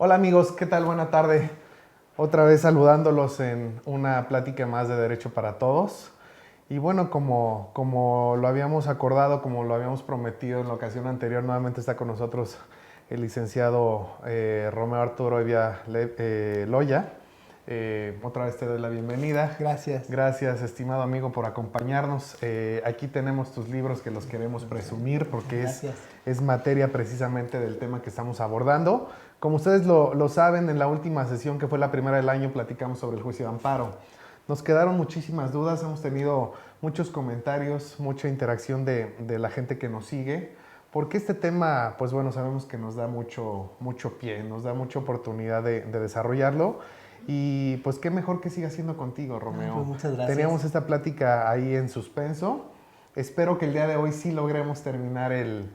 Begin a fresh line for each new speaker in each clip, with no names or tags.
Hola amigos, ¿qué tal? Buena tarde. Otra vez saludándolos en una plática más de Derecho para Todos. Y bueno, como lo habíamos acordado, como lo habíamos prometido en la ocasión anterior, nuevamente está con nosotros el licenciado Romeo Arturo Evia Loya. Otra vez te doy la bienvenida.
Gracias.
Gracias, estimado amigo, por acompañarnos. Aquí tenemos tus libros que los queremos presumir porque es materia precisamente del tema que estamos abordando. Como ustedes lo saben, en la última sesión, que fue la primera del año, platicamos sobre el juicio de amparo. Nos quedaron muchísimas dudas, hemos tenido muchos comentarios, mucha interacción de la gente que nos sigue, porque este tema, pues bueno, sabemos que nos da mucho pie, nos da mucha oportunidad de desarrollarlo. Y pues qué mejor que siga siendo contigo, Romeo.
Pues muchas gracias.
Teníamos esta plática ahí en suspenso. Espero que el día de hoy sí logremos terminar el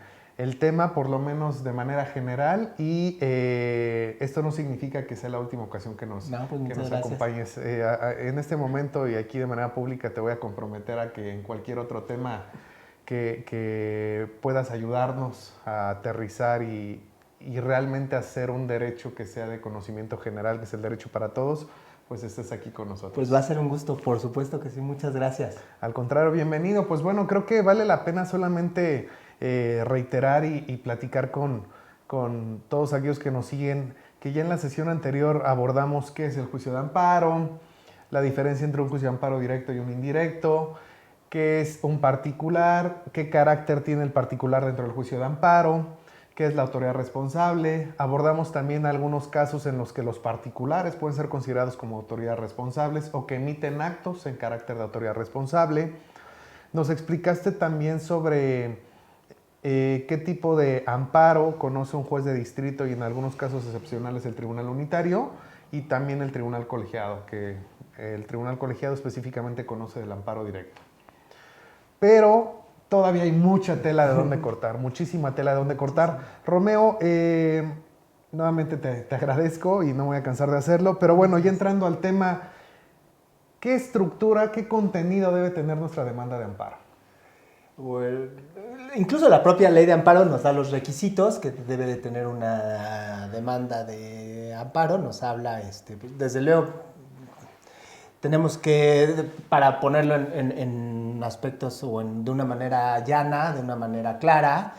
tema, por lo menos de manera general, y esto no significa que sea la última ocasión que nos acompañes. En este momento y aquí de manera pública te voy a comprometer a que en cualquier otro tema que puedas ayudarnos a aterrizar y realmente hacer un derecho que sea de conocimiento general, que es el derecho para todos, pues estés aquí con nosotros.
Pues va a ser un gusto, por supuesto que sí, muchas gracias.
Al contrario, bienvenido. Pues bueno, creo que vale la pena solamente reiterar y platicar con todos aquellos que nos siguen, que ya en la sesión anterior abordamos qué es el juicio de amparo, la diferencia entre un juicio de amparo directo y un indirecto, qué es un particular, qué carácter tiene el particular dentro del juicio de amparo, qué es la autoridad responsable. Abordamos también algunos casos en los que los particulares pueden ser considerados como autoridades responsables o que emiten actos en carácter de autoridad responsable. Nos explicaste también sobre qué tipo de amparo conoce un juez de distrito y en algunos casos excepcionales el tribunal unitario y también el tribunal colegiado, que el tribunal colegiado específicamente conoce del amparo directo. Pero todavía hay mucha tela de dónde cortar, muchísima tela de dónde cortar. Romeo, nuevamente te agradezco y no voy a cansar de hacerlo, pero bueno, ya entrando al tema, ¿qué estructura, qué contenido debe tener nuestra demanda de amparo?
Well, incluso la propia ley de amparo nos da los requisitos que debe de tener una demanda de amparo, nos habla, desde luego, tenemos que, para ponerlo en aspectos o de una manera llana, de una manera clara,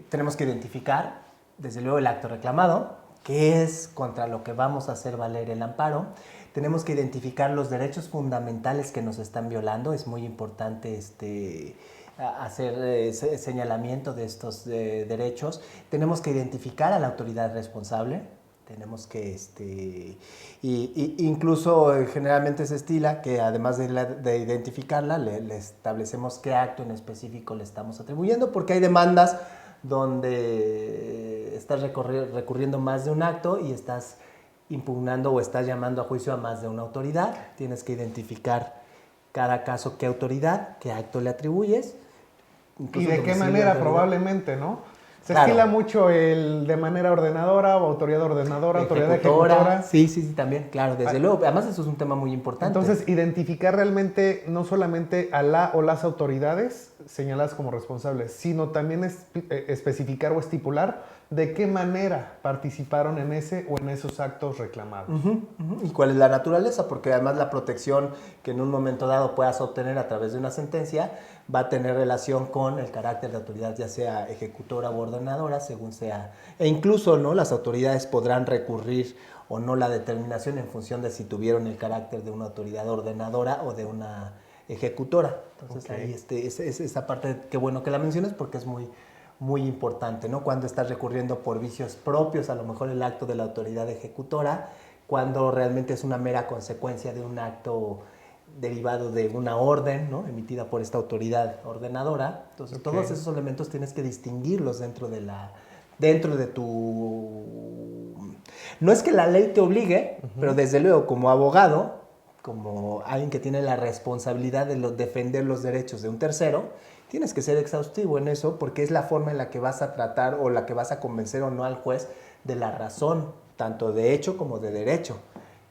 tenemos que identificar, desde luego, el acto reclamado, que es contra lo que vamos a hacer valer el amparo. Tenemos que identificar los derechos fundamentales que nos están violando. Es muy importante hacer señalamiento de estos derechos. Tenemos que identificar a la autoridad responsable. Tenemos que, incluso generalmente se estila que además de identificarla, le establecemos qué acto en específico le estamos atribuyendo, porque hay demandas donde estás recurriendo más de un acto y estás impugnando o estás llamando a juicio a más de una autoridad. Tienes que identificar cada caso qué autoridad, qué acto le atribuyes.
Y de qué manera probablemente, ¿no? Se estila mucho el de manera ordenadora o autoridad ordenadora, autoridad ejecutora.
Sí, también, claro, desde luego. Además, eso es un tema muy importante.
Entonces, identificar realmente no solamente a la o las autoridades señaladas como responsables, sino también especificar o estipular de qué manera participaron en ese o en esos actos reclamados.
¿Y cuál es la naturaleza? Porque además la protección que en un momento dado puedas obtener a través de una sentencia va a tener relación con el carácter de autoridad, ya sea ejecutora o ordenadora, según sea. E incluso, ¿no?, las autoridades podrán recurrir o no la determinación en función de si tuvieron el carácter de una autoridad ordenadora o de una ejecutora. Entonces ahí esa parte, qué bueno que la menciones porque es muy importante, ¿no? Cuando estás recurriendo por vicios propios, a lo mejor el acto de la autoridad ejecutora, cuando realmente es una mera consecuencia de un acto derivado de una orden, ¿no?, emitida por esta autoridad ordenadora. Entonces, todos esos elementos tienes que distinguirlos dentro de tu... No es que la ley te obligue, pero desde luego como abogado, como alguien que tiene la responsabilidad de defender los derechos de un tercero, tienes que ser exhaustivo en eso porque es la forma en la que vas a tratar o la que vas a convencer o no al juez de la razón, tanto de hecho como de derecho,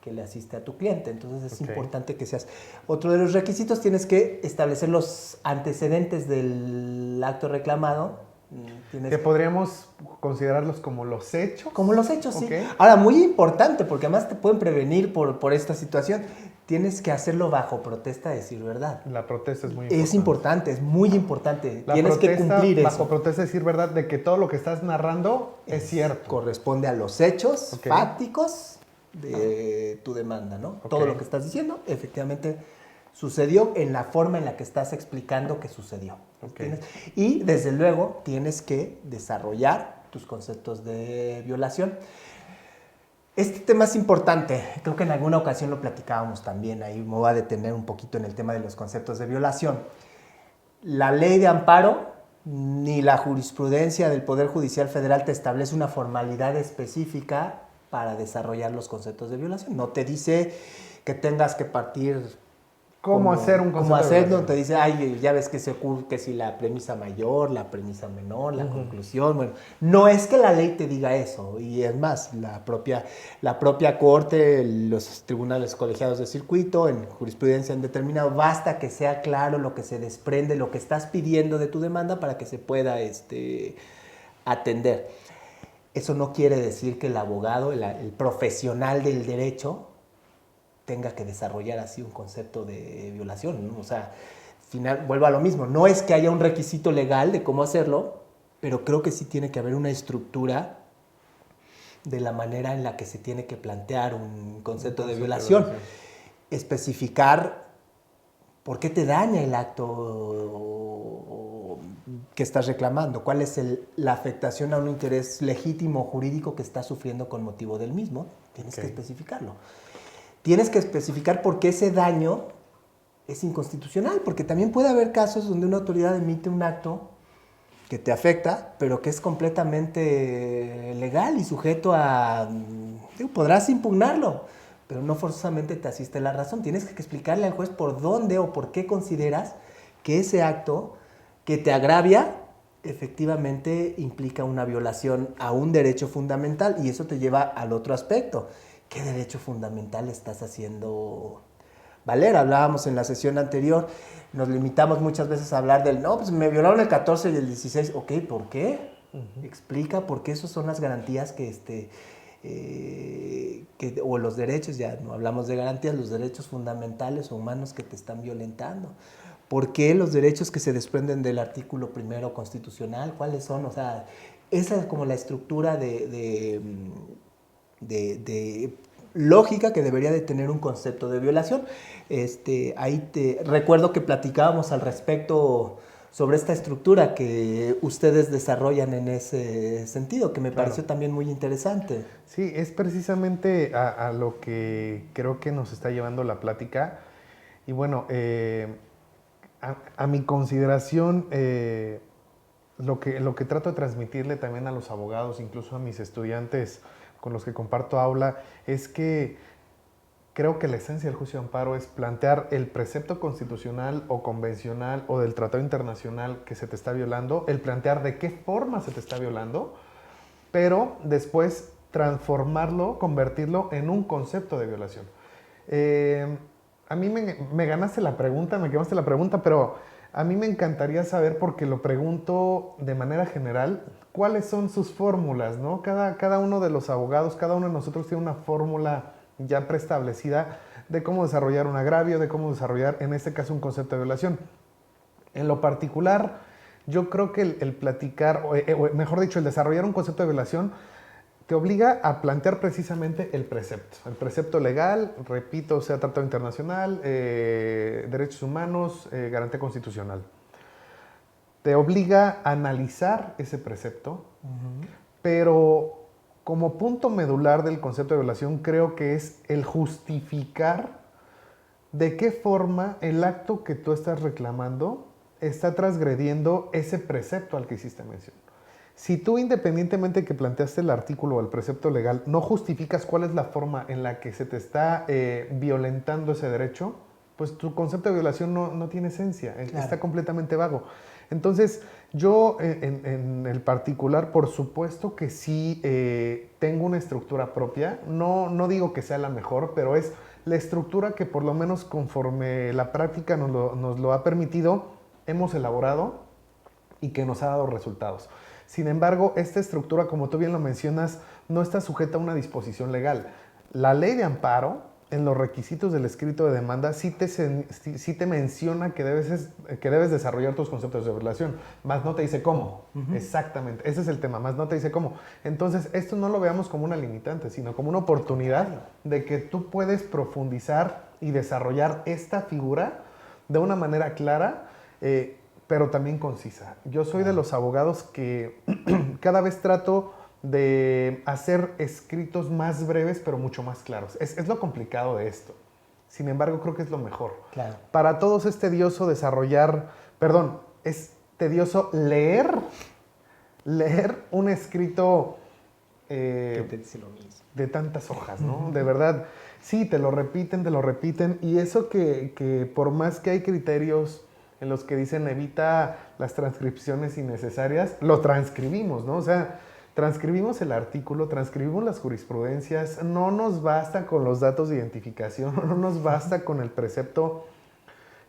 que le asiste a tu cliente. Entonces es importante que seas... Otro de los requisitos, tienes que establecer los antecedentes del acto reclamado
Que podríamos considerarlos como los hechos.
Como los hechos, sí.
Okay.
Ahora, muy importante, porque además te pueden prevenir por esta situación, tienes que hacerlo bajo protesta de decir verdad.
La protesta es muy importante.
Es importante, es muy importante.
La
tienes
protesta,
que cumplir eso.
Bajo protesta de decir verdad, de que todo lo que estás narrando es cierto.
Corresponde a los hechos fácticos de tu demanda, ¿no?
Okay.
Todo lo que estás diciendo, efectivamente, sucedió en la forma en la que estás explicando que sucedió.
Okay.
Y desde luego tienes que desarrollar tus conceptos de violación. Este tema es importante, creo que en alguna ocasión lo platicábamos también, ahí me voy a detener un poquito en el tema de los conceptos de violación. La ley de amparo ni la jurisprudencia del Poder Judicial Federal te establece una formalidad específica para desarrollar los conceptos de violación. No te dice que tengas que partir...
¿Cómo hacer un concepto?
¿Cómo hacerlo? Te dice, ay, ya ves que si la premisa mayor, la premisa menor, la conclusión. Bueno, no es que la ley te diga eso. Y es más, la propia corte, los tribunales colegiados de circuito, en jurisprudencia han determinado, basta que sea claro lo que se desprende, lo que estás pidiendo de tu demanda para que se pueda atender. Eso no quiere decir que el abogado, el profesional del derecho, tenga que desarrollar así un concepto de violación, ¿no? O sea, al final vuelvo a lo mismo, no es que haya un requisito legal de cómo hacerlo, pero creo que sí tiene que haber una estructura de la manera en la que se tiene que plantear un concepto de violación. Especificar por qué te daña el acto que estás reclamando, cuál es la afectación a un interés legítimo jurídico que estás sufriendo con motivo del mismo, tienes que especificarlo. Tienes que especificar por qué ese daño es inconstitucional, porque también puede haber casos donde una autoridad emite un acto que te afecta, pero que es completamente legal y sujeto a... podrás impugnarlo, pero no forzosamente te asiste la razón. Tienes que explicarle al juez por dónde o por qué consideras que ese acto que te agravia efectivamente implica una violación a un derecho fundamental, y eso te lleva al otro aspecto. ¿Qué derecho fundamental estás haciendo valer? Hablábamos en la sesión anterior, nos limitamos muchas veces a hablar del, no, pues me violaron el 14 y el 16. Ok, ¿por qué? Explica por qué esas son las garantías o los derechos, ya no hablamos de garantías, los derechos fundamentales o humanos que te están violentando. ¿Por qué los derechos que se desprenden del artículo primero constitucional? ¿Cuáles son? O sea, esa es como la estructura de lógica que debería de tener un concepto de violación. Ahí recuerdo que platicábamos al respecto sobre esta estructura que ustedes desarrollan en ese sentido, que me pareció también muy interesante.
Sí, es precisamente a lo que creo que nos está llevando la plática. Y bueno, a mi consideración, lo que trato de transmitirle también a los abogados, incluso a mis estudiantes con los que comparto aula, es que creo que la esencia del juicio de amparo es plantear el precepto constitucional o convencional o del tratado internacional que se te está violando, el plantear de qué forma se te está violando, pero después transformarlo, convertirlo en un concepto de violación. A mí me ganaste la pregunta, me quemaste la pregunta, pero a mí me encantaría saber, porque lo pregunto de manera general, cuáles son sus fórmulas, ¿no? Cada uno de los abogados, cada uno de nosotros tiene una fórmula ya preestablecida de cómo desarrollar un agravio, de cómo desarrollar, en este caso, un concepto de violación. En lo particular, yo creo que el platicar, o mejor dicho, el desarrollar un concepto de violación te obliga a plantear precisamente el precepto legal, repito, sea tratado internacional, derechos humanos, garantía constitucional. Te obliga a analizar ese precepto, pero como punto medular del concepto de violación creo que es el justificar de qué forma el acto que tú estás reclamando está transgrediendo ese precepto al que hiciste mención. Si tú, independientemente de que planteaste el artículo o el precepto legal, no justificas cuál es la forma en la que se te está violentando ese derecho, pues tu concepto de violación no tiene esencia, claro, está completamente vago. Entonces, yo en el particular, por supuesto que sí tengo una estructura propia. No digo que sea la mejor, pero es la estructura que por lo menos conforme la práctica nos lo ha permitido, hemos elaborado y que nos ha dado resultados. Sin embargo, esta estructura, como tú bien lo mencionas, no está sujeta a una disposición legal. La ley de amparo, en los requisitos del escrito de demanda, sí te menciona que debes desarrollar tus conceptos de relación, más no te dice cómo. Exactamente, ese es el tema, más no te dice cómo. Entonces, esto no lo veamos como una limitante, sino como una oportunidad de que tú puedes profundizar y desarrollar esta figura de una manera clara, pero también concisa. Yo soy de los abogados que cada vez trato de hacer escritos más breves, pero mucho más claros. Es lo complicado de esto. Sin embargo, creo que es lo mejor.
Claro.
Para todos es tedioso es tedioso leer un escrito
Que te dice lo mismo.
de tantas hojas, ¿no? De verdad, sí, te lo repiten, y eso que por más que hay criterios en los que dicen evita las transcripciones innecesarias, lo transcribimos, ¿no? O sea, transcribimos el artículo, transcribimos las jurisprudencias, no nos basta con los datos de identificación, no nos basta con el precepto.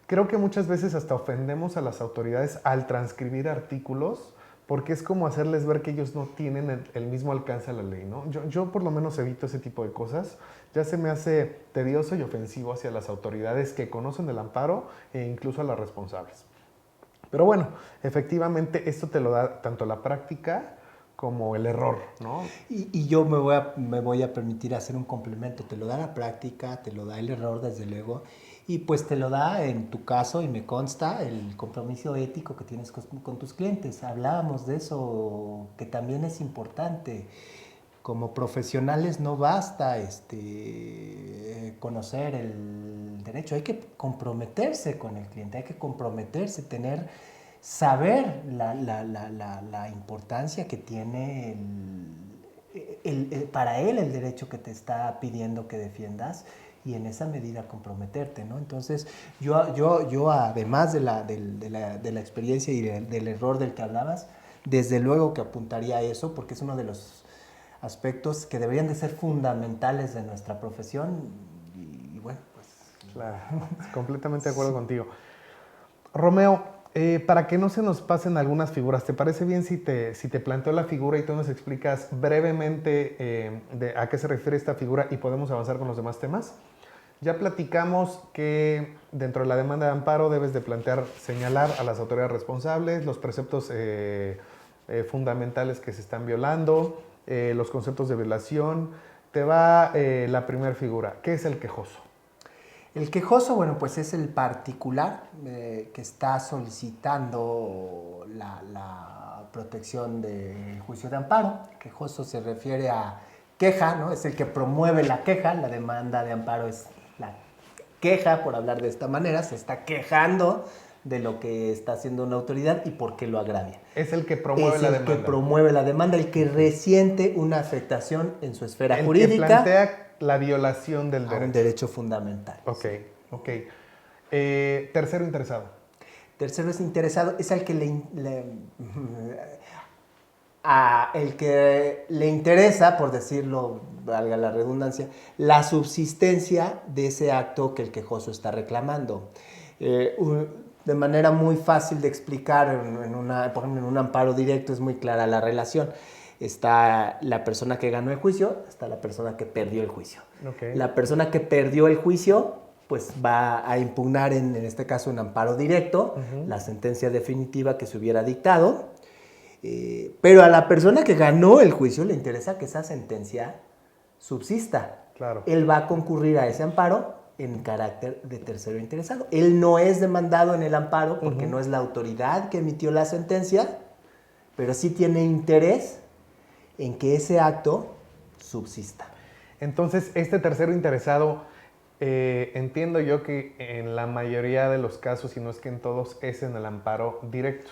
Creo que muchas veces hasta ofendemos a las autoridades al transcribir artículos, porque es como hacerles ver que ellos no tienen el mismo alcance a la ley, ¿no? Yo por lo menos evito ese tipo de cosas. Ya se me hace tedioso y ofensivo hacia las autoridades que conocen del amparo e incluso a las responsables. Pero bueno, efectivamente esto te lo da tanto la práctica como el error, ¿no?
Y yo me voy a permitir hacer un complemento. Te lo da la práctica, te lo da el error, desde luego, y pues te lo da, en tu caso, y me consta, el compromiso ético que tienes con tus clientes. Hablábamos de eso, que también es importante. Como profesionales no basta conocer el derecho, hay que comprometerse con el cliente, hay que comprometerse, saber la importancia que tiene para él el derecho que te está pidiendo que defiendas, y en esa medida comprometerte, ¿no? Entonces, yo además de la experiencia y del error del que hablabas, desde luego que apuntaría a eso, porque es uno de los aspectos que deberían de ser fundamentales de nuestra profesión, y bueno, pues...
Claro, completamente de acuerdo contigo. Romeo, para que no se nos pasen algunas figuras, ¿te parece bien si te planteo la figura y tú nos explicas brevemente a qué se refiere esta figura y podemos avanzar con los demás temas? Ya platicamos que dentro de la demanda de amparo debes de señalar a las autoridades responsables, los preceptos fundamentales que se están violando, los conceptos de violación. Te va la primera figura, ¿qué es el quejoso?
El quejoso, bueno, pues es el particular que está solicitando la protección del juicio de amparo. El quejoso se refiere a queja, ¿no? Es el que promueve la queja. La demanda de amparo es la queja, por hablar de esta manera. Se está quejando de lo que está haciendo una autoridad y por qué lo agravia.
Es el que promueve la demanda.
Es el que promueve la demanda, el que resiente una afectación en su esfera jurídica.
El que plantea la violación del derecho.
A un derecho fundamental.
Ok,
sí.
Ok. Tercero interesado.
Tercero es interesado, es al que el que le interesa, por decirlo, valga la redundancia, la subsistencia de ese acto que el quejoso está reclamando. De manera muy fácil de explicar, por ejemplo, en un amparo directo es muy clara la relación. Está la persona que ganó el juicio, está la persona que perdió el juicio.
Okay.
La persona que perdió el juicio, pues va a impugnar en este caso un amparo directo, la sentencia definitiva que se hubiera dictado, pero a la persona que ganó el juicio le interesa que esa sentencia subsista.
Claro.
Él va a concurrir a ese amparo en carácter de tercero interesado. Él no es demandado en el amparo porque no es la autoridad que emitió la sentencia, pero sí tiene interés en que ese acto subsista.
Entonces, este tercero interesado, entiendo yo que en la mayoría de los casos, si no es que en todos, es en el amparo directo.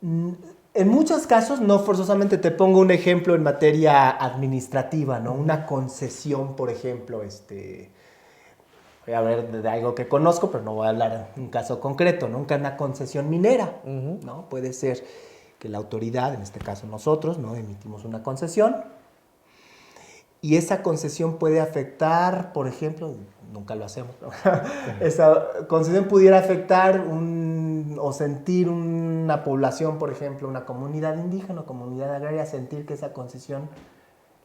En muchos casos, no forzosamente. Te pongo un ejemplo en materia administrativa, ¿no? Una concesión, por ejemplo, voy a hablar de algo que conozco, pero no voy a hablar de un caso concreto, ¿no? Una concesión minera, ¿no? Puede ser que la autoridad, en este caso nosotros, ¿no? Emitimos una concesión y esa concesión puede afectar, por ejemplo, nunca lo hacemos, ¿no? Esa concesión pudiera afectar un o sentir una población, por ejemplo, una comunidad indígena o comunidad agraria, sentir que esa concesión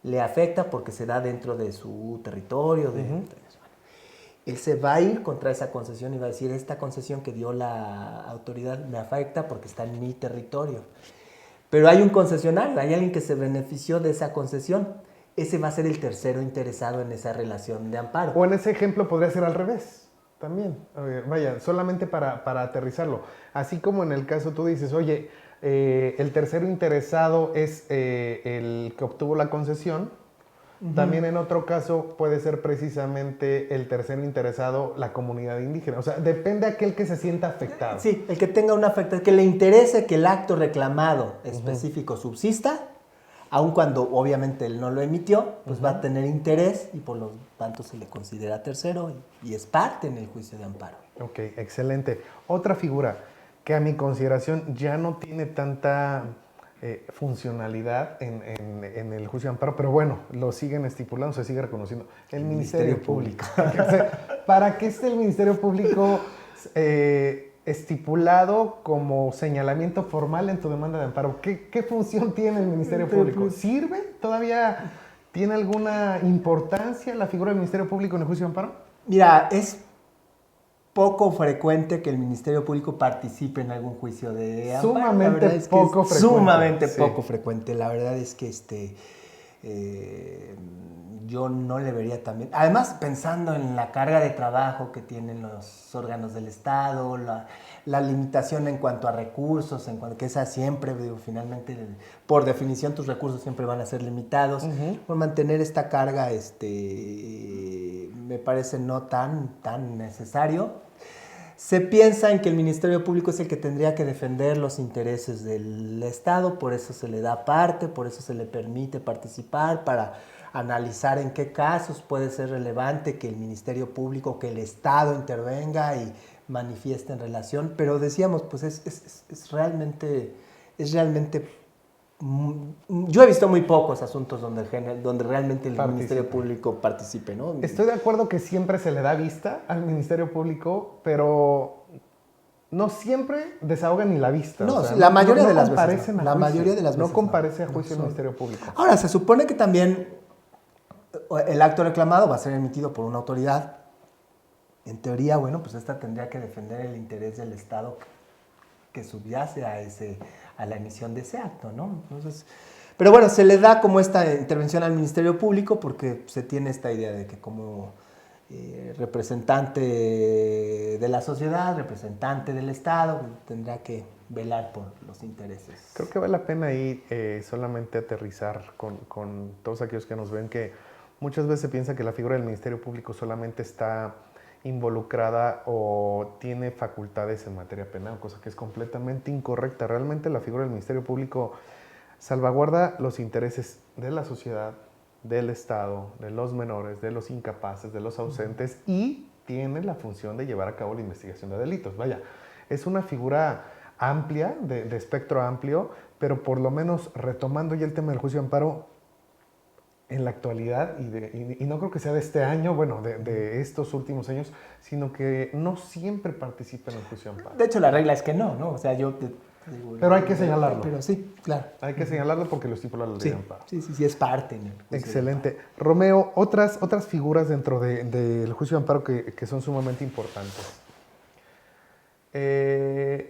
le afecta porque se da dentro de su territorio. Él se va a ir contra esa concesión y va a decir, esta concesión que dio la autoridad me afecta porque está en mi territorio. Pero hay un concesionario, hay alguien que se benefició de esa concesión. Ese va a ser el tercero interesado en esa relación de amparo.
O en ese ejemplo podría ser al revés también. Vaya, solamente para aterrizarlo. Así como en el caso tú dices, oye, el tercero interesado es el que obtuvo la concesión. También en otro caso puede ser precisamente el tercero interesado la comunidad indígena. O sea, depende de aquel que se sienta afectado.
Sí, el que tenga una afectación, que le interese que el acto reclamado específico subsista, aun cuando obviamente él no lo emitió, pues va a tener interés y por lo tanto se le considera tercero y es parte en el juicio de amparo.
Ok, excelente. Otra figura que a mi consideración ya no tiene tanta funcionalidad en el juicio de amparo, pero bueno, lo siguen estipulando, se sigue reconociendo. El Ministerio Público. ¿Para qué está el Ministerio Público estipulado como señalamiento formal en tu demanda de amparo? ¿Qué función tiene el Ministerio Público? ¿Sirve? ¿Todavía tiene alguna importancia la figura del Ministerio Público en el juicio de amparo?
Mira, es poco frecuente que el Ministerio Público participe en algún juicio de amparo.
Sumamente poco frecuente.
Sumamente poco frecuente. La verdad es que yo no le vería también. Además, pensando en la carga de trabajo que tienen los órganos del Estado, la limitación en cuanto a recursos, en cuanto que esa siempre, digo, finalmente, por definición, tus recursos siempre van a ser limitados. Por mantener esta carga, me parece no tan necesario. Se piensa en que el Ministerio Público es el que tendría que defender los intereses del Estado, por eso se le da parte, por eso se le permite participar, para analizar en qué casos puede ser relevante que el Ministerio Público, que el Estado intervenga y manifieste en relación. Pero decíamos, pues es realmente... Yo he visto muy pocos asuntos donde realmente el Ministerio Público participe, ¿no?
Estoy de acuerdo que siempre se le da vista al Ministerio Público, pero no siempre desahogan ni la vista.
No,
o sea,
la mayoría de las
comparecen
veces.
A
La
juicio.
mayoría de las veces
no comparece a juicio el Ministerio Público.
Ahora, se supone que también el acto reclamado va a ser emitido por una autoridad. En teoría, bueno, pues esta tendría que defender el interés del Estado que subyace a la emisión de ese acto, ¿no? Entonces, pero bueno, se le da como esta intervención al Ministerio Público porque se tiene esta idea de que como representante de la sociedad, representante del Estado, tendrá que velar por los intereses.
Creo que vale la pena ahí solamente aterrizar con todos aquellos que nos ven que muchas veces se piensa que la figura del Ministerio Público solamente está involucrada o tiene facultades en materia penal, cosa que es completamente incorrecta. Realmente la figura del Ministerio Público salvaguarda los intereses de la sociedad, del Estado, de los menores, de los incapaces, de los ausentes y tiene la función de llevar a cabo la investigación de delitos. Vaya, es una figura amplia, de espectro amplio, pero por lo menos retomando ya el tema del juicio de amparo, en la actualidad, y no creo que sea de este año, bueno, de estos últimos años, sino que no siempre participa en el juicio de amparo.
De hecho, la regla es que no, ¿no? O sea,
pero hay que señalarlo.
Pero sí, claro.
Hay que señalarlo porque lo estipula la ley de amparo.
Sí, es parte.
Excelente. Romeo, otras figuras dentro del juicio de amparo que son sumamente importantes.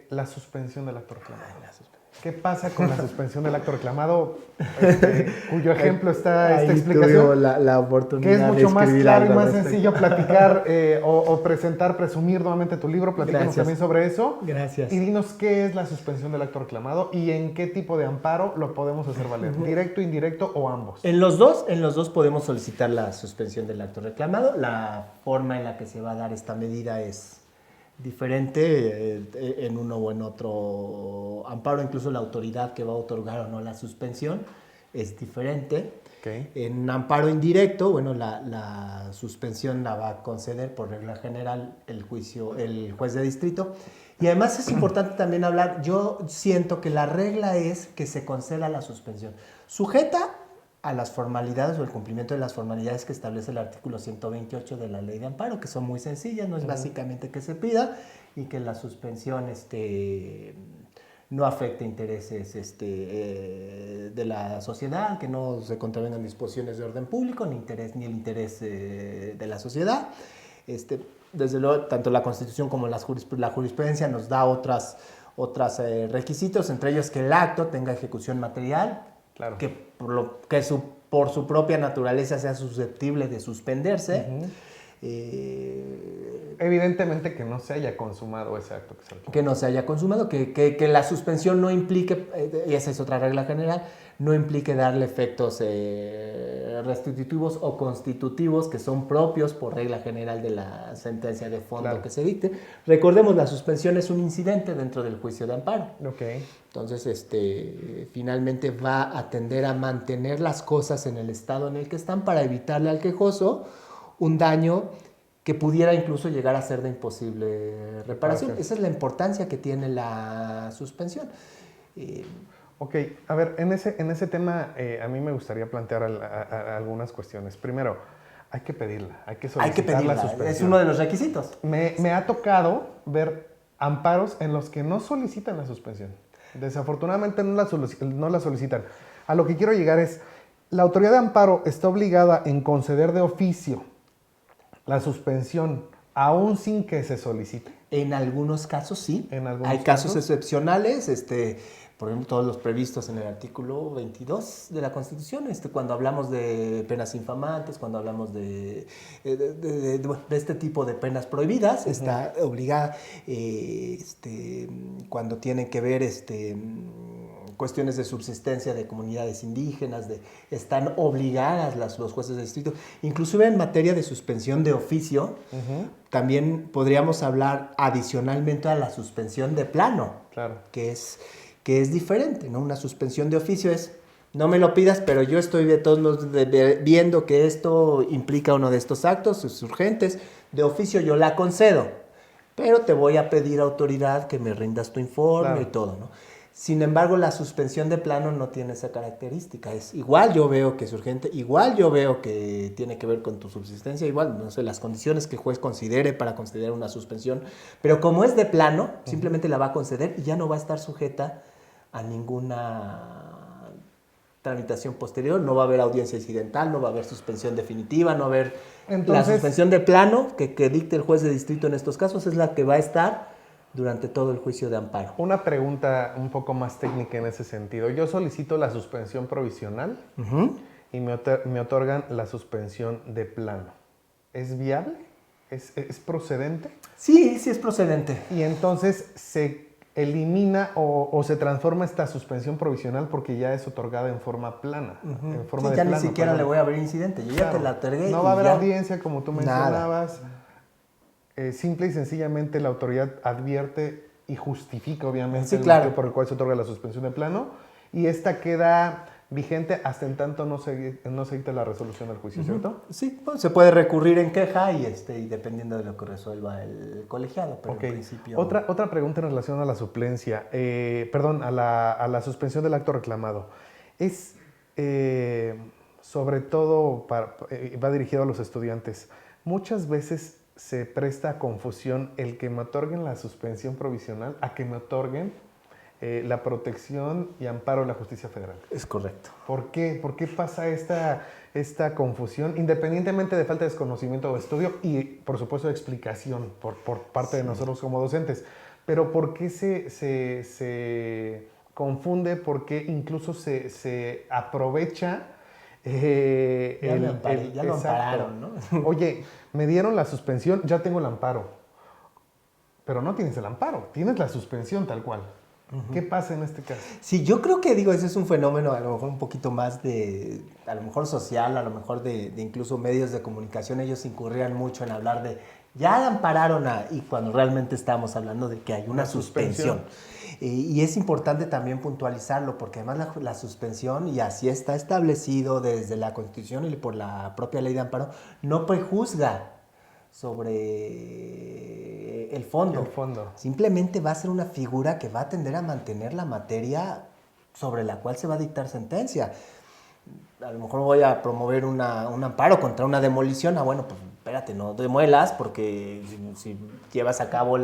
La suspensión del acto reclamado. ¿Qué pasa con la suspensión del acto reclamado? Cuyo ejemplo está esta explicación.
La oportunidad
que es mucho más claro y más
respecto.
sencillo platicar o presentar, presumir nuevamente tu libro. Platícanos también sobre eso.
Gracias.
Y dinos qué es la suspensión del acto reclamado y en qué tipo de amparo lo podemos hacer valer. ¿Directo, indirecto o ambos?
En los dos podemos solicitar la suspensión del acto reclamado. La forma en la que se va a dar esta medida es diferente en uno o en otro amparo. Incluso la autoridad que va a otorgar o no la suspensión es diferente.
Okay.
En amparo indirecto, bueno, la suspensión la va a conceder por regla general el juez de distrito. Y además es importante también hablar, yo siento que la regla es que se conceda la suspensión, sujeta a las formalidades o el cumplimiento de las formalidades que establece el artículo 128 de la Ley de Amparo, que son muy sencillas, no es básicamente que se pida y que la suspensión no afecte intereses de la sociedad, que no se contravengan disposiciones de orden público, ni el interés de la sociedad. Desde luego, tanto la Constitución como la jurisprudencia nos da otros requisitos, entre ellos que el acto tenga ejecución material, claro, que por su propia naturaleza sea susceptible de suspenderse.
Evidentemente que no se haya consumado ese acto.
Que no se haya consumado, que la suspensión no implique, y esa es otra regla general, no implique darle efectos restitutivos o constitutivos que son propios por regla general de la sentencia de fondo, claro, que se dicte. Recordemos, la suspensión es un incidente dentro del juicio de amparo.
Okay.
Entonces, finalmente va a tender a mantener las cosas en el estado en el que están para evitarle al quejoso un daño que pudiera incluso llegar a ser de imposible reparación. Esa es la importancia que tiene la suspensión.
Ok, a ver, en ese tema a mí me gustaría plantear algunas cuestiones. Primero, hay que pedirla, hay que solicitar la suspensión.
Es uno de los requisitos.
Me ha tocado ver amparos en los que no solicitan la suspensión. Desafortunadamente no la solicitan. A lo que quiero llegar es, la autoridad de amparo está obligada en conceder de oficio la suspensión, aún sin que se solicite.
En algunos casos sí.
Hay
casos excepcionales, por ejemplo, todos los previstos en el artículo 22 de la Constitución, cuando hablamos de penas infamantes, cuando hablamos de este tipo de penas prohibidas, está obligada, cuando tienen que ver cuestiones de subsistencia de comunidades indígenas, están obligadas los jueces de distrito. Inclusive en materia de suspensión de oficio, también podríamos hablar adicionalmente a la suspensión de plano,
claro,
que es diferente, ¿no? Una suspensión de oficio es, no me lo pidas, pero yo estoy de todos modos viendo que esto implica uno de estos actos, es urgentes, de oficio yo la concedo, pero te voy a pedir, autoridad, que me rindas tu informe, claro, y todo, ¿no? Sin embargo, la suspensión de plano no tiene esa característica. Es igual yo veo que es urgente, igual yo veo que tiene que ver con tu subsistencia, igual, no sé, las condiciones que el juez considere para considerar una suspensión, pero como es de plano, simplemente la va a conceder y ya no va a estar sujeta a ninguna tramitación posterior, no va a haber audiencia incidental, no va a haber suspensión definitiva, no va a haber... Entonces, la suspensión de plano que dicte el juez de distrito en estos casos es la que va a estar durante todo el juicio de amparo.
Una pregunta un poco más técnica en ese sentido. Yo solicito la suspensión provisional y me otorgan la suspensión de plano. ¿Es viable? ¿Es procedente?
Sí, sí es procedente.
Y entonces se elimina o se transforma esta suspensión provisional porque ya es otorgada en forma plana. En forma de
ya
plano,
ni siquiera le voy a abrir incidente. Yo ya te la otorgué.
No va a haber audiencia, como tú mencionabas. Simple y sencillamente la autoridad advierte y justifica, obviamente, el motivo por el cual se otorga la suspensión de plano, y esta queda vigente hasta en tanto no se dicte la resolución del juicio, ¿cierto?
Sí, pues, se puede recurrir en queja y dependiendo de lo que resuelva el colegiado, pero en principio...
Otra pregunta en relación a la suplencia, a la suspensión del acto reclamado. Es, sobre todo, va dirigido a los estudiantes. Muchas veces se presta a confusión el que me otorguen la suspensión provisional a que me otorguen la protección y amparo de la justicia federal.
Es correcto.
¿Por qué? ¿Por qué pasa esta confusión, independientemente de falta de desconocimiento o estudio y, por supuesto, de explicación por parte de nosotros como docentes? Pero ¿por qué se confunde? ¿Por qué incluso se aprovecha?
Ya lo ampararon, ¿no?
Oye, me dieron la suspensión, ya tengo el amparo. Pero no tienes el amparo, tienes la suspensión tal cual. ¿Qué pasa en este caso?
Sí, yo creo que, ese es un fenómeno a lo mejor un poquito más a lo mejor social, a lo mejor de incluso medios de comunicación. Ellos incurrían mucho en hablar de, ya ampararon y cuando realmente estamos hablando de que hay una suspensión. Y es importante también puntualizarlo, porque además la suspensión, y así está establecido desde la Constitución y por la propia ley de amparo, no prejuzga sobre el fondo. Simplemente va a ser una figura que va a tender a mantener la materia sobre la cual se va a dictar sentencia. a lo mejor voy a promover un amparo contra una demolición. Bueno, pues espérate, no demuelas, porque si llevas a cabo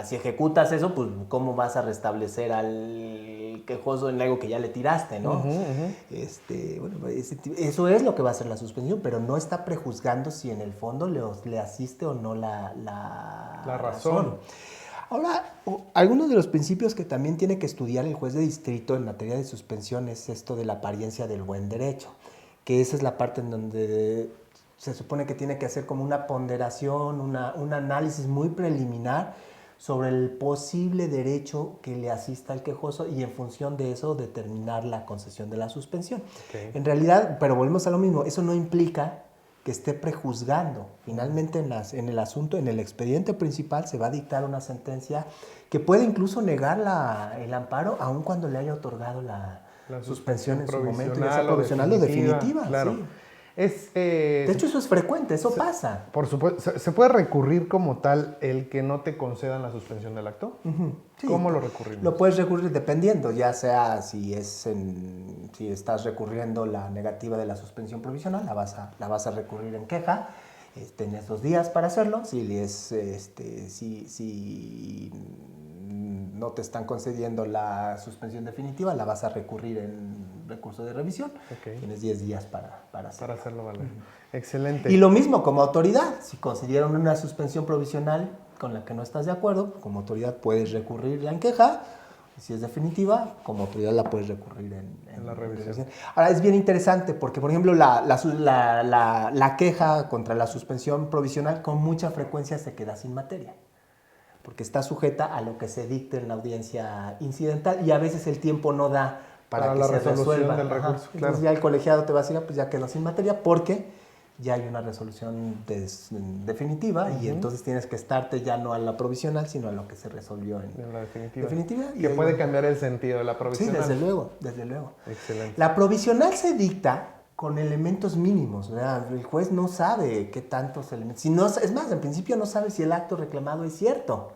si ejecutas eso, pues ¿cómo vas a restablecer al quejoso en algo que ya le tiraste, ¿no? Bueno, eso es lo que va a hacer la suspensión, pero no está prejuzgando si en el fondo le asiste o no la razón. Ahora, algunos de los principios que también tiene que estudiar el juez de distrito en materia de suspensión es esto de la apariencia del buen derecho, que esa es la parte en donde se supone que tiene que hacer como una ponderación, un análisis muy preliminar sobre el posible derecho que le asista al quejoso y en función de eso determinar la concesión de la suspensión. Okay. En realidad, pero volvemos a lo mismo, eso no implica que esté prejuzgando. Finalmente en el asunto, en el expediente principal se va a dictar una sentencia que puede incluso negar el amparo aun cuando le haya otorgado la suspensión en su momento, ya sea provisional o definitiva.
Claro.
Sí. De hecho, eso es frecuente, eso pasa.
Por supuesto. ¿Se puede recurrir como tal el que no te concedan la suspensión del acto? Sí. ¿Cómo lo recurrimos?
Lo puedes recurrir dependiendo, ya sea si estás recurriendo la negativa de la suspensión provisional, la vas a recurrir en queja. En esos días para hacerlo. Si no te están concediendo la suspensión definitiva, la vas a recurrir en recurso de revisión. Okay. Tienes 10 días para hacerlo.
Para hacerlo valer. Excelente.
Y lo mismo como autoridad. Si concedieron una suspensión provisional con la que no estás de acuerdo, como autoridad puedes recurrir en queja. Si es definitiva, como autoridad la puedes recurrir en
la revisión.
Ahora, es bien interesante porque, por ejemplo, la queja contra la suspensión provisional con mucha frecuencia se queda sin materia, porque está sujeta a lo que se dicte en la audiencia incidental y a veces el tiempo no da para que se resuelva.
Del recurso, claro.
Entonces ya el colegiado te va a decir, pues ya quedó sin materia porque ya hay una resolución definitiva y entonces tienes que estarte ya no a la provisional, sino a lo que se resolvió en
la definitiva.
Que
puede cambiar el sentido de la provisional.
Sí, desde luego.
Excelente.
La provisional se dicta con elementos mínimos, ¿verdad? El juez no sabe qué tantos elementos. Es más, en principio no sabe si el acto reclamado es cierto.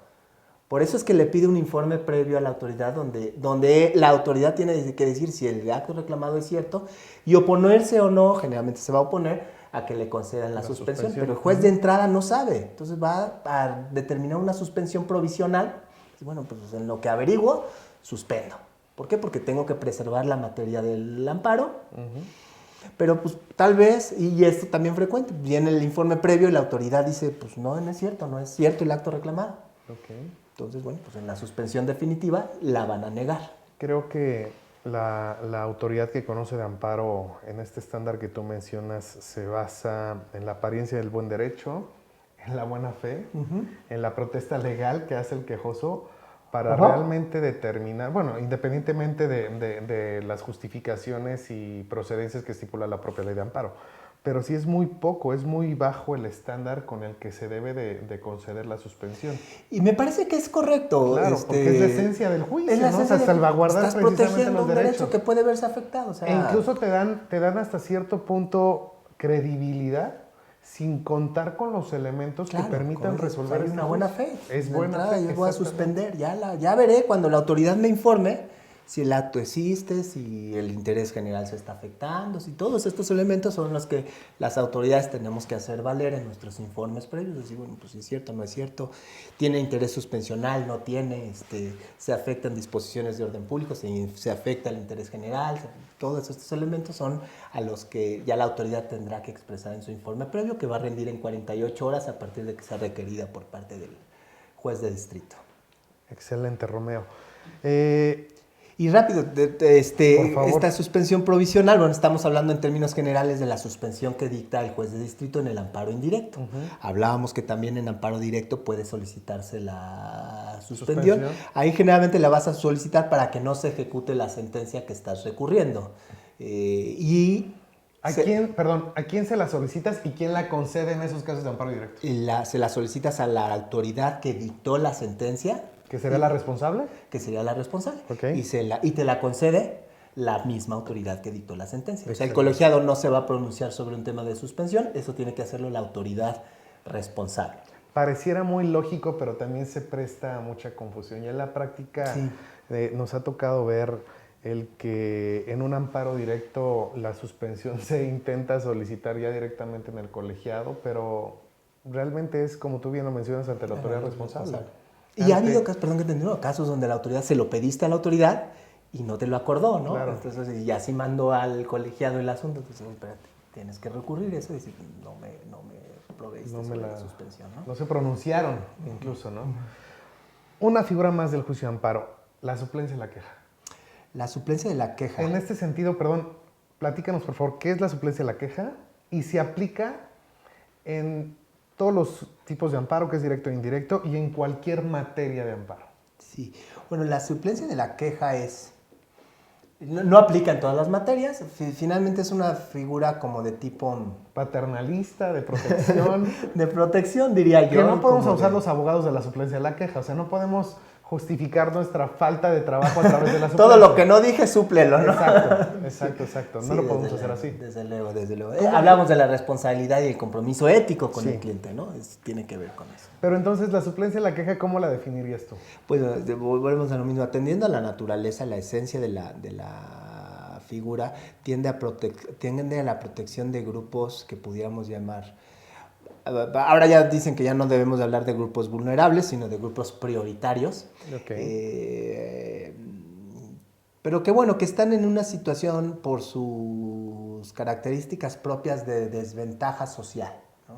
Por eso es que le pide un informe previo a la autoridad donde la autoridad tiene que decir si el acto reclamado es cierto y oponerse o no, generalmente se va a oponer a que le concedan la suspensión, pero el juez de entrada no sabe, entonces va a determinar una suspensión provisional, y bueno, pues en lo que averiguo, suspendo. ¿Por qué? Porque tengo que preservar la materia del amparo, pero pues tal vez, y esto también frecuente, viene el informe previo y la autoridad dice, pues no es cierto el acto reclamado.
Okay.
Entonces, bueno, pues en la suspensión definitiva la van a negar.
Creo que la autoridad que conoce de amparo en este estándar que tú mencionas se basa en la apariencia del buen derecho, en la buena fe, en la protesta legal que hace el quejoso para realmente determinar, bueno, independientemente de las justificaciones y procedencias que estipula la propia ley de amparo. Pero sí es muy poco, es muy bajo el estándar con el que se debe de conceder la suspensión.
Y me parece que es correcto.
Claro, porque es la esencia del juicio, ¿no? O sea, salvaguardar
estás
precisamente
protegiendo
los
un
derechos.
derecho que puede verse afectado. O sea,
e incluso te dan hasta cierto punto credibilidad sin contar con los elementos que permitan resolver.
Hay una buena fe.
Es buena fe.
Yo voy a suspender, ya veré cuando la autoridad me informe si el acto existe, si el interés general se está afectando, si todos estos elementos son los que las autoridades tenemos que hacer valer en nuestros informes previos, decir, bueno, pues si es cierto, no es cierto, tiene interés suspensional, no tiene, se afectan disposiciones de orden público, se afecta el interés general, todos estos elementos son a los que ya la autoridad tendrá que expresar en su informe previo, que va a rendir en 48 horas a partir de que sea requerida por parte del juez de distrito.
Excelente, Romeo.
Y rápido, esta suspensión provisional, bueno, estamos hablando en términos generales de la suspensión que dicta el juez de distrito en el amparo indirecto. Hablábamos que también en amparo directo puede solicitarse la suspensión. Ahí generalmente la vas a solicitar para que no se ejecute la sentencia que estás recurriendo.
¿A quién se la solicitas y quién la concede en esos casos de amparo directo?
Se la solicitas a la autoridad que dictó la sentencia.
¿Que sería la responsable?
Que sería la responsable.
Okay.
Y te la concede la misma autoridad que dictó la sentencia. O sea, el colegiado no se va a pronunciar sobre un tema de suspensión, eso tiene que hacerlo la autoridad responsable.
Pareciera muy lógico, pero también se presta a mucha confusión. Y en la práctica nos ha tocado ver el que en un amparo directo la suspensión se intenta solicitar ya directamente en el colegiado, pero realmente es, como tú bien lo mencionas, ante la autoridad responsable.
Y ha habido casos, perdón que te entiendo, casos donde la autoridad se lo pediste a la autoridad y no te lo acordó, ¿no?
Claro.
Entonces, ya sí mandó al colegiado el asunto, entonces, espérate, tienes que recurrir a eso y decir, no me proveíste sobre la suspensión, ¿no?
No se pronunciaron, incluso, ¿no? Una figura más del juicio de amparo, la suplencia de la queja.
La suplencia de la queja.
En este sentido, perdón, platícanos por favor, ¿qué es la suplencia de la queja? Y se aplica en todos los tipos de amparo, que es directo e indirecto, y en cualquier materia de amparo.
Sí, bueno, la suplencia de la queja no aplica en todas las materias, finalmente es una figura como de tipo...
paternalista, de protección.
De protección, diría yo.
Que no podemos usar los abogados de la suplencia de la queja, o sea, no podemos justificar nuestra falta de trabajo a través de la suplencia.
Todo lo que no dije, súplelo, ¿no?
Exacto. No lo podemos hacer así.
Desde luego. Hablamos de la responsabilidad y el compromiso ético con el cliente, ¿no? Tiene que ver con eso.
Pero entonces, la suplencia de la queja, ¿cómo la definirías tú?
Pues volvemos a lo mismo. Atendiendo a la naturaleza, la esencia de la figura, tiende a la protección de grupos que pudiéramos llamar... Ahora ya dicen que ya no debemos de hablar de grupos vulnerables, sino de grupos prioritarios.
Okay.
Pero que bueno, que están en una situación por sus características propias de desventaja social, ¿no?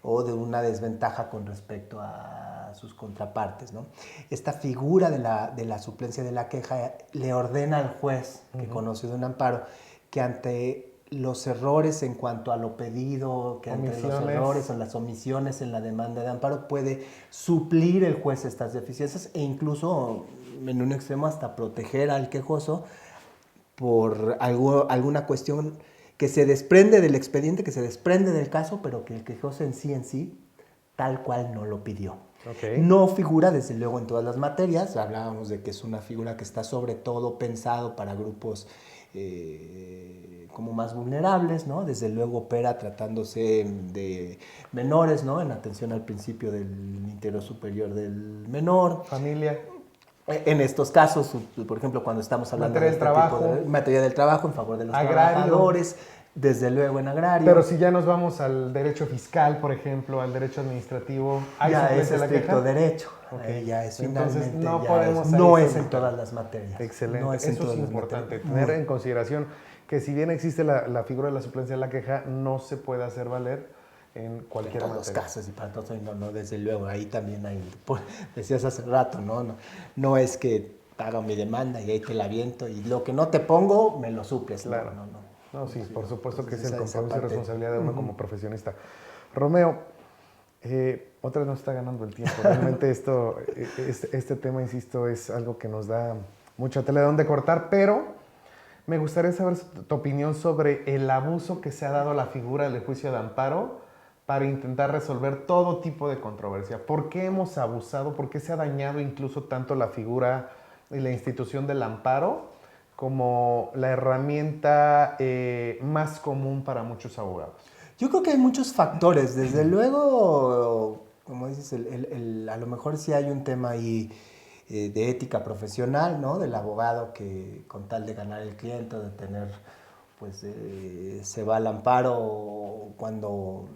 O de una desventaja con respecto a sus contrapartes, ¿no? Esta figura de la suplencia de la queja le ordena al juez que conoce de un amparo que ante los errores en cuanto a lo pedido, que ante los errores o las omisiones en la demanda de amparo puede suplir el juez estas deficiencias e incluso en un extremo hasta proteger al quejoso por alguna cuestión que se desprende del expediente, que se desprende del caso, pero que el quejoso en sí, tal cual no lo pidió.
Okay.
No figura desde luego en todas las materias, hablábamos de que es una figura que está sobre todo pensado para grupos como más vulnerables, ¿no? Desde luego opera tratándose de menores, ¿no? En atención al principio del interés superior del menor.
Familia.
En estos casos, por ejemplo, cuando estamos hablando
materia
de
del trabajo.
tipo de materia del trabajo en favor de los
agrario.
Trabajadores, desde luego en agrario.
Pero si ya nos vamos al derecho fiscal, por ejemplo, al derecho administrativo, ¿hay
ya es
de la
estricto
queja?
derecho.
Okay.
Ya es
entonces
finalmente,
no
ya
podemos
no es en todas las materias.
Excelente.
No es
eso es importante, tener en consideración que si bien existe la figura de la suplencia de la queja, no se puede hacer valer en cualquier
materia. En todos los casos y para todos, no, desde luego, ahí también hay, decías hace rato, no es que haga mi demanda y ahí te la aviento y lo que no te pongo me lo suples.
Claro. No, sí, por supuesto que es el compromiso y responsabilidad de uno como profesionista. Romeo, otra vez nos está ganando el tiempo. Realmente este tema, insisto, es algo que nos da mucha tela de dónde cortar, pero me gustaría saber tu opinión sobre el abuso que se ha dado a la figura del juicio de amparo para intentar resolver todo tipo de controversia. ¿Por qué hemos abusado? ¿Por qué se ha dañado incluso tanto la figura y la institución del amparo como la herramienta más común para muchos abogados?
Yo creo que hay muchos factores. Desde luego, como dices, a lo mejor sí hay un tema ahí de ética profesional, ¿no? Del abogado que con tal de ganar el cliente, de tener, pues, se va al amparo cuando...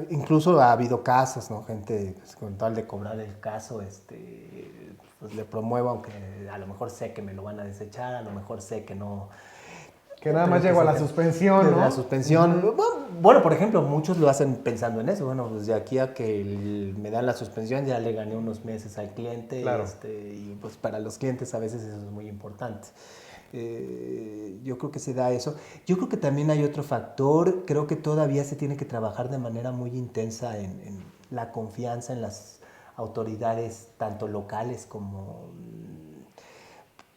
incluso ha habido casos, ¿no? Gente pues, con tal de cobrar el caso, pues le promuevo, aunque a lo mejor sé que me lo van a desechar, a lo mejor sé que no...
Que nada más llego a la suspensión, ¿no?
La suspensión. Bueno, por ejemplo, muchos lo hacen pensando en eso. Bueno, pues de aquí a que me dan la suspensión ya le gané unos meses al cliente.
Claro.
Y pues para los clientes a veces eso es muy importante. Yo creo que se da eso. Yo creo que también hay otro factor. Creo que todavía se tiene que trabajar de manera muy intensa en la confianza en las autoridades, tanto locales como...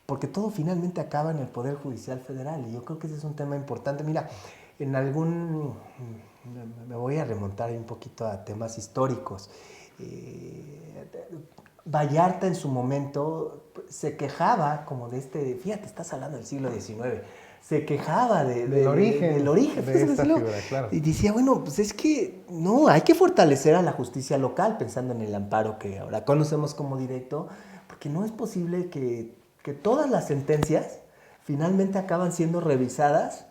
Porque todo finalmente acaba en el Poder Judicial Federal y yo creo que ese es un tema importante. Mira, me voy a remontar un poquito a temas históricos. Vallarta en su momento se quejaba como de fíjate, estás hablando del siglo XIX, se quejaba del origen
de esta figura, claro.
Y decía, bueno, pues es que no, hay que fortalecer a la justicia local, pensando en el amparo que ahora conocemos como directo, porque no es posible que que todas las sentencias finalmente acaban siendo revisadas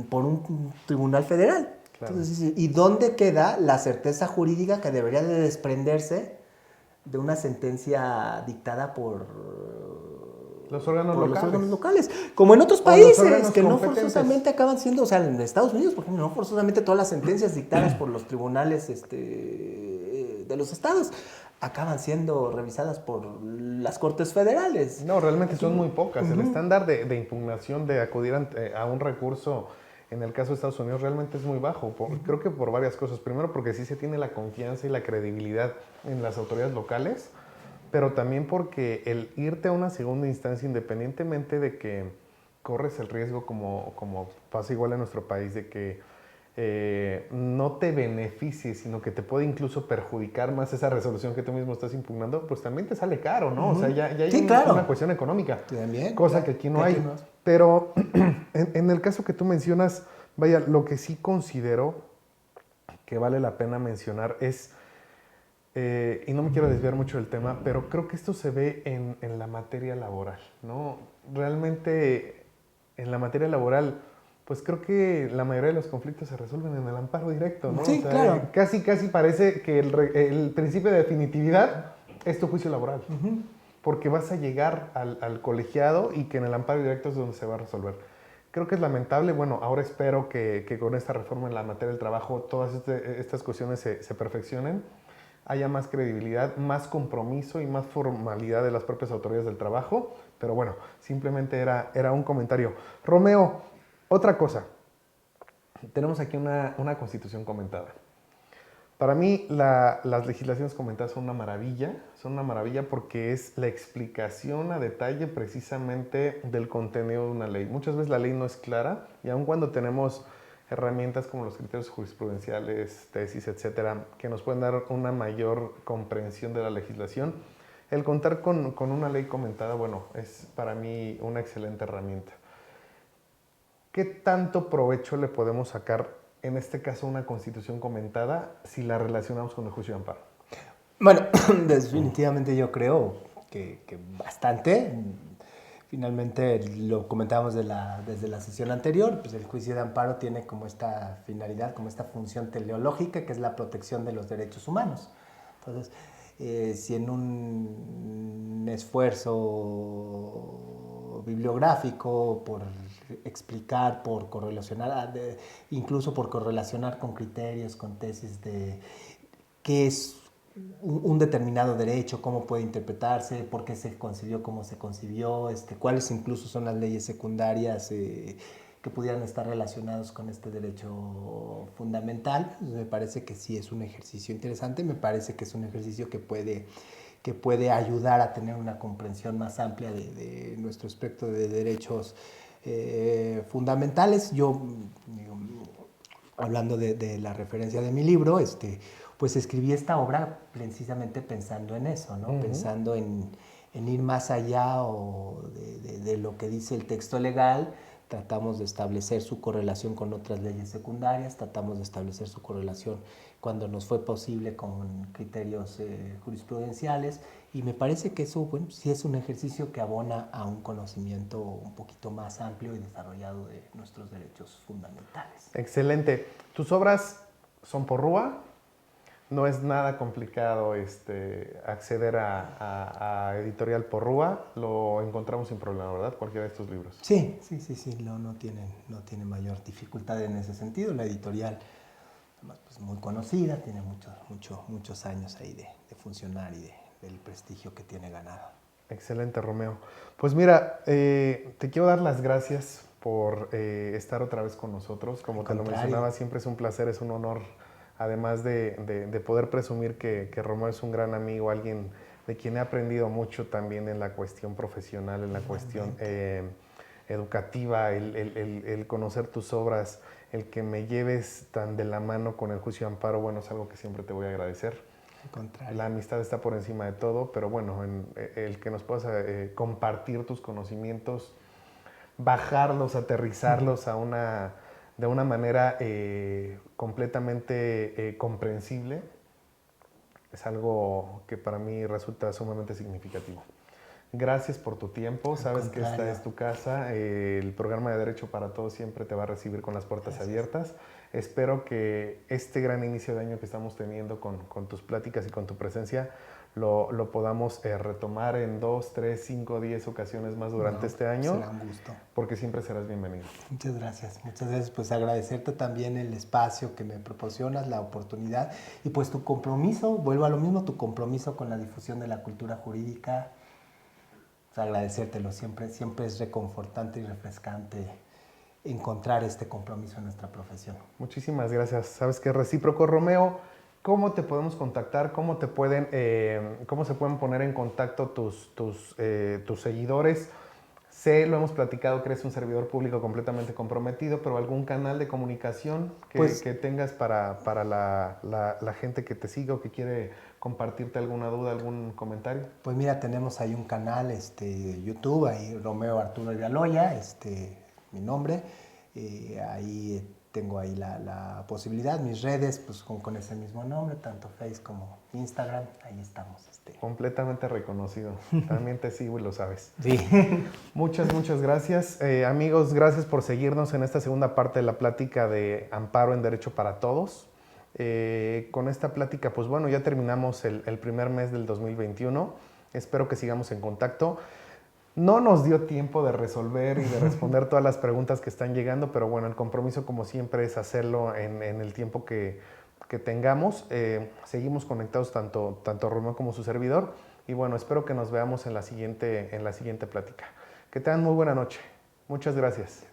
por un tribunal federal.
Claro.
Entonces, ¿y dónde queda la certeza jurídica que debería de desprenderse de una sentencia dictada por
Los órganos
los
locales.
órganos locales? Como en otros
O los
países,
órganos
que no
competentes.
forzosamente acaban siendo, o sea, en Estados Unidos, por ejemplo, no forzosamente todas las sentencias dictadas por los tribunales de los estados acaban siendo revisadas por las cortes federales.
No, realmente son muy pocas. El estándar de impugnación, de acudir a un recurso, en el caso de Estados Unidos, realmente es muy bajo. Creo que por varias cosas. Primero, porque sí se tiene la confianza y la credibilidad en las autoridades locales, pero también porque el irte a una segunda instancia, independientemente de que corres el riesgo, como pasa igual en nuestro país, de que no te beneficie, sino que te puede incluso perjudicar más esa resolución que tú mismo estás impugnando, pues también te sale caro, ¿no? O sea, ya hay
Sí, claro.
una cuestión económica,
También,
cosa
claro,
que aquí no
que
hay.
aquí no es.
Pero en el caso que tú mencionas, vaya, lo que sí considero que vale la pena mencionar es, y no me quiero desviar mucho del tema, pero creo que esto se ve en la materia laboral, ¿no? Realmente en la materia laboral, pues creo que la mayoría de los conflictos se resuelven en el amparo directo, ¿no?
Sí,
O sea,
claro.
casi parece que el principio de definitividad es tu juicio laboral, porque vas a llegar al colegiado y que en el amparo directo es donde se va a resolver. Creo que es lamentable. Bueno, ahora espero que con esta reforma en la materia del trabajo todas estas cuestiones se perfeccionen, haya más credibilidad, más compromiso y más formalidad de las propias autoridades del trabajo. Pero bueno, simplemente era un comentario. Romeo, otra cosa. Tenemos aquí una constitución comentada. Para mí las legislaciones comentadas son una maravilla porque es la explicación a detalle precisamente del contenido de una ley. Muchas veces la ley no es clara y aun cuando tenemos herramientas como los criterios jurisprudenciales, tesis, etcétera, que nos pueden dar una mayor comprensión de la legislación, el contar con una ley comentada, bueno, es para mí una excelente herramienta. ¿Qué tanto provecho le podemos sacar, en este caso, a una constitución comentada si la relacionamos con el juicio de amparo?
Bueno, definitivamente yo creo que bastante. Finalmente, lo comentábamos desde la sesión anterior, pues el juicio de amparo tiene como esta finalidad, como esta función teleológica, que es la protección de los derechos humanos. Entonces, si en un esfuerzo bibliográfico por explicar, por correlacionar, incluso por correlacionar con criterios, con tesis de qué es un determinado derecho, cómo puede interpretarse, por qué se concibió, cómo se concibió, cuáles incluso son las leyes secundarias que pudieran estar relacionados con este derecho fundamental. Me parece que sí es un ejercicio interesante, me parece que es un ejercicio que puede ayudar a tener una comprensión más amplia de nuestro espectro de derechos fundamentales. Yo, digo, hablando de la referencia de mi libro, pues escribí esta obra precisamente pensando en eso, ¿no? Pensando en ir más allá de lo que dice el texto legal. Tratamos de establecer su correlación con otras leyes secundarias, tratamos de establecer su correlación cuando nos fue posible con criterios jurisprudenciales, y me parece que eso, bueno, sí es un ejercicio que abona a un conocimiento un poquito más amplio y desarrollado de nuestros derechos fundamentales.
Excelente. Tus obras son por RÚA. No es nada complicado acceder a Editorial Porrúa. Lo encontramos sin problema, ¿verdad? Cualquiera de estos libros.
Sí, no tiene mayor dificultad en ese sentido. La editorial, además, pues, muy conocida, tiene muchos años ahí de funcionar y del prestigio que tiene ganado.
Excelente, Romeo. Pues mira, te quiero dar las gracias por estar otra vez con nosotros. Como te lo mencionaba, siempre es un placer, es un honor. Además de poder presumir que Romeo es un gran amigo, alguien de quien he aprendido mucho también en la cuestión profesional, en la cuestión educativa, el conocer tus obras, el que me lleves tan de la mano con el juicio de amparo, bueno, es algo que siempre te voy a agradecer.
Al contrario.
La amistad está por encima de todo, pero bueno, el que nos puedas compartir tus conocimientos, bajarlos, aterrizarlos de una manera completamente comprensible, es algo que para mí resulta sumamente significativo. Gracias por tu tiempo. Sabes que esta
contrario.
es tu casa. El programa de Derecho para Todos siempre te va a recibir con las puertas
Gracias.
abiertas. Espero que este gran inicio de año que estamos teniendo con tus pláticas y con tu presencia lo podamos retomar en 2, 3, 5, 10 ocasiones más durante este año.
Será un gusto.
Porque siempre serás bienvenido.
Muchas gracias. Muchas gracias. Pues agradecerte también el espacio que me proporcionas, la oportunidad y pues tu compromiso, vuelvo a lo mismo, tu compromiso con la difusión de la cultura jurídica. Pues agradecértelo. Siempre es reconfortante y refrescante encontrar este compromiso en nuestra profesión.
Muchísimas gracias. Sabes que es recíproco, Romeo. ¿Cómo te podemos contactar? ¿Cómo se pueden poner en contacto tus seguidores? Lo hemos platicado que eres un servidor público completamente comprometido, pero algún canal de comunicación que tengas para la gente que te sigue o que quiere compartirte alguna duda, algún comentario.
Pues mira, tenemos ahí un canal de YouTube, ahí Romeo Arturo Vilaloya, mi nombre. Ahí tengo ahí la posibilidad, mis redes pues con ese mismo nombre, tanto Face como Instagram, ahí estamos.
Completamente reconocido. También te sigo y lo sabes.
Sí.
Muchas gracias. Amigos, gracias por seguirnos en esta segunda parte de la plática de Amparo en Derecho para Todos. Con esta plática, pues bueno, ya terminamos el primer mes del 2021. Espero que sigamos en contacto. No nos dio tiempo de resolver y de responder todas las preguntas que están llegando, pero bueno, el compromiso como siempre es hacerlo en el tiempo que tengamos. Seguimos conectados tanto Romeo como su servidor y bueno, espero que nos veamos en la siguiente plática. Que tengan muy buena noche. Muchas gracias.